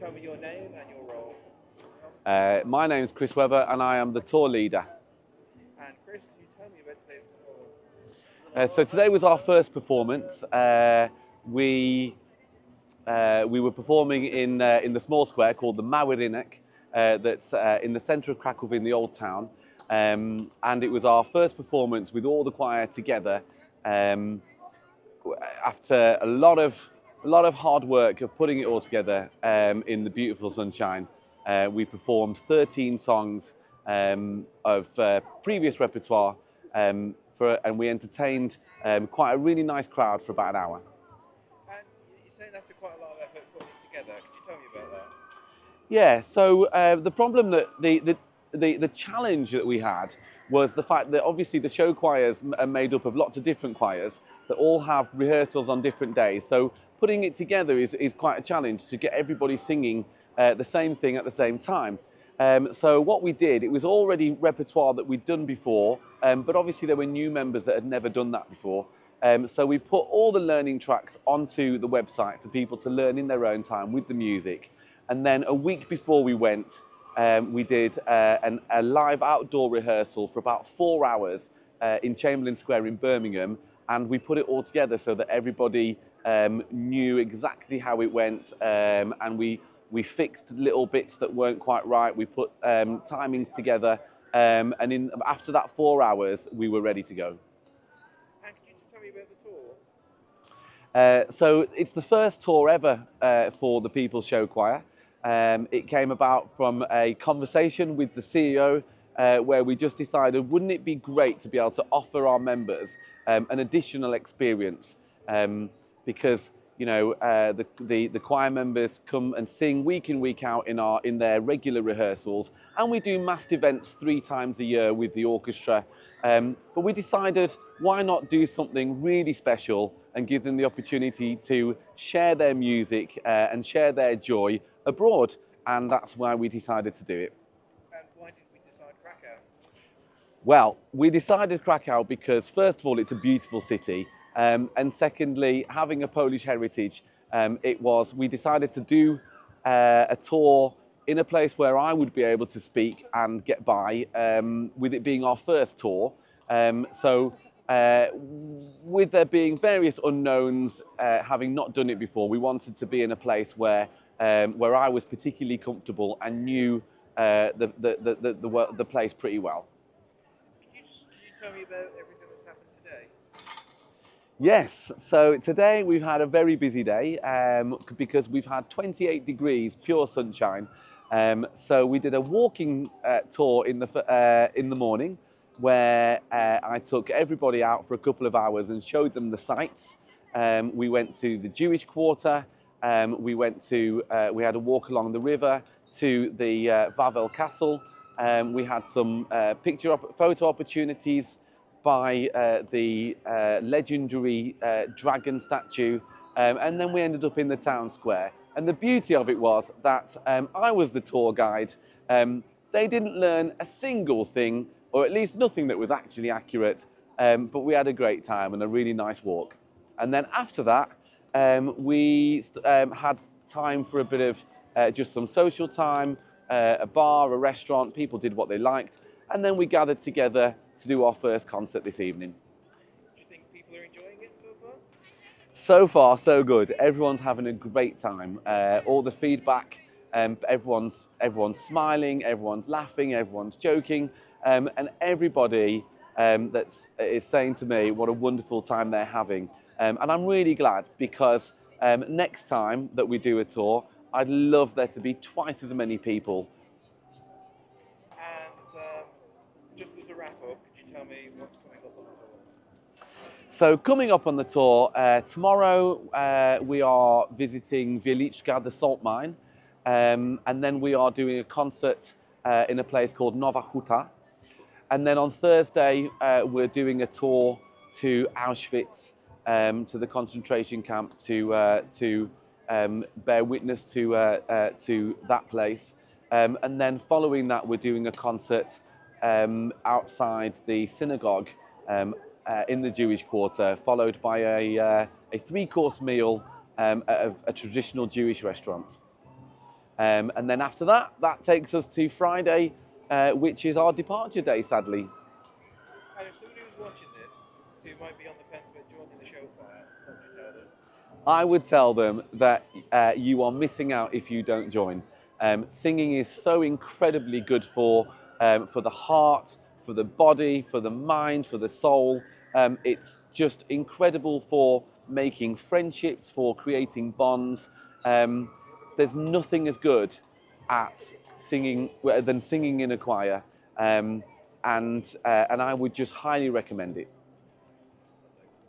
tell me your name and your role? My name is Chris Webber and I am the tour leader. And Chris, could you tell me about today's performance? So today was our first performance. We we were performing in the small square called the Małerinek, that's in the centre of Krakow in the old town, and it was our first performance with all the choir together. Um, After a lot of hard work of putting it all together in the beautiful sunshine, we performed 13 songs of previous repertoire, and we entertained quite a really nice crowd for about an hour. And you're saying after quite a lot of effort putting it together, could you tell me about that? Yeah, so the problem that the challenge that we had was the fact that obviously the show choirs are made up of lots of different choirs that all have rehearsals on different days. So putting it together is quite a challenge to get everybody singing the same thing at the same time. So what we did, it was already repertoire that we'd done before, but obviously there were new members that had never done that before. So we put all the learning tracks onto the website for people to learn in their own time with the music. And then a week before we went, we did a live outdoor rehearsal for about 4 hours in Chamberlain Square in Birmingham. And we put it all together so that everybody knew exactly how it went. And we fixed little bits that weren't quite right. We put timings together. After that 4 hours, we were ready to go. And could you just tell me about the tour? So it's the first tour ever for the People's Show Choir. It came about from a conversation with the CEO where we just decided, wouldn't it be great to be able to offer our members an additional experience? Because the choir members come and sing week in, week out in their regular rehearsals, and we do massed events 3 times a year with the orchestra. But we decided, why not do something really special and give them the opportunity to share their music and share their joy abroad, and that's why we decided to do it. And why did we decide Krakow? Well, we decided Krakow because, first of all, it's a beautiful city, and secondly, having a Polish heritage, we decided to do a tour in a place where I would be able to speak and get by, with it being our first tour. So, with there being various unknowns, having not done it before, we wanted to be in a place where I was particularly comfortable and knew the place pretty well. Could you tell me about everything that's happened today? Yes, so today we've had a very busy day because we've had 28 degrees, pure sunshine. So we did a walking tour in the morning where I took everybody out for a couple of hours and showed them the sights. We went to the Jewish quarter. We had a walk along the river to the Wawel Castle. We had some photo opportunities by the legendary dragon statue, and then we ended up in the town square. And the beauty of it was that I was the tour guide. They didn't learn a single thing, or at least nothing that was actually accurate, but we had a great time and a really nice walk. And then after that, we had time for a bit of just some social time, a bar, a restaurant. People did what they liked. And then we gathered together to do our first concert this evening. Do you think people are enjoying it so far? So far, so good. Everyone's having a great time. All the feedback, everyone's smiling, everyone's laughing, everyone's joking, and everybody is saying to me what a wonderful time they're having. And I'm really glad because next time that we do a tour, I'd love there to be twice as many people. And just as a wrap up, could you tell me what's coming up on the tour? So coming up on the tour, tomorrow we are visiting Wieliczka, the salt mine, and then we are doing a concert in a place called Nowa Huta. And then on Thursday, we're doing a tour to Auschwitz, to the concentration camp, to bear witness to that place. And then following that, we're doing a concert outside the synagogue in the Jewish quarter, followed by a 3-course meal at a traditional Jewish restaurant. And then after that, that takes us to Friday, which is our departure day, sadly. And if somebody was watching this who might be on the fence about joining the show choir, what would you tell them? I would tell them that you are missing out if you don't join. Singing is so incredibly good for the heart, for the body, for the mind, for the soul. It's just incredible for making friendships, for creating bonds. There's nothing as good at singing than singing in a choir, and I would just highly recommend it.